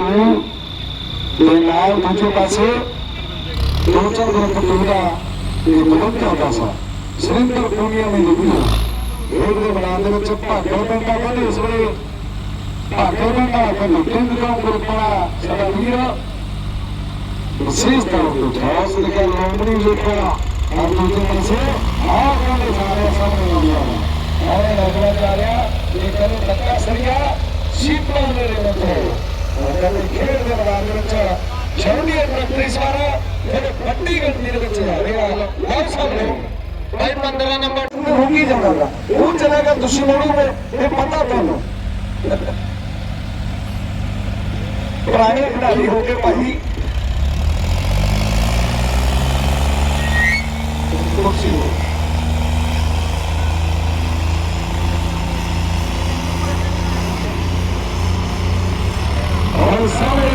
ਤੂੰ ਤੇ ਨਾਲ ਦੂਜੇ ਪਾਸੇ ਦੋ ਚਾਰ ਗਰੁੱਪ ਟੂਦਾ ਤੇ ਬਦਲਦਾ ਪਾਸਾ ਸੁਰਿੰਦਰ ਪੂਨੀਆ ਨੇ ਲਿਖਿਆ ਖੇਡ ਦੇ ਮੈਦਾਨ ਦੇ ਵਿੱਚ ਭਾਗਲ ਪਿੰਡ ਦਾ ਕਹਿੰਦੇ ਇਸ ਵੇਲੇ ਭਾਗਲ ਪਿੰਡ ਦਾ ਕਹਿੰਦੇ ਤਿੰਨ ਗਰੁੱਪ ਵਾਲਾ ਸਾਡਾ ਵੀਰ ਵਿਸ਼ੇਸ਼ ਤੌਰ ਤੇ ਖਾਸ ਲਿਖਿਆ ਲੋਮੜੀ ਲਿਖਿਆ ਆਪ ਦੂਜੇ ਪਾਸੇ ਆਹ ਕਹਿੰਦੇ ਸਾਰੇ ਸਾਹਮਣੇ ਆਉਂਦਾ ਹੈ ਔਰ ਲੱਗਦਾ ਜਾ ਰਿਹਾ ਇਹ ਕਹਿੰਦੇ ਲੱਗਾ ਸਰੀਆ ਸ਼ੀਪਾਂ ਦੇ ਵਿੱਚ ਉਹ ਕਹਿੰਦੇ ਖੇਡ ਦੇ ਮੈਦਾਨ ਦੇ ਵਿੱਚ ਛੋਟੀ ਟਰੈਕਟਰ ਸਵਾਰ ਫਿਰ ਵੱਡੀ ਗਿਣਤੀ ਦੇ ਵਿੱਚ ਆ ਰਿਹਾ ਬਹੁਤ ਸਾਹਮਣੇ ਭਾਈ 15 ਨੰਬਰ ਹੋ ਕੀ ਜਾਊਗਾ ਉਹ ਚਲੇਗਾ ਦੁਸ਼ਮਣੋਂ में ਇਹ ਪਤਾ ਤੁਹਾਨੂੰ ਪੁਰਾਣੇ ਖਿਡਾਰੀ ਹੋ ਕੇ ਭਾਈ ਕੁਰਸੀ और सामने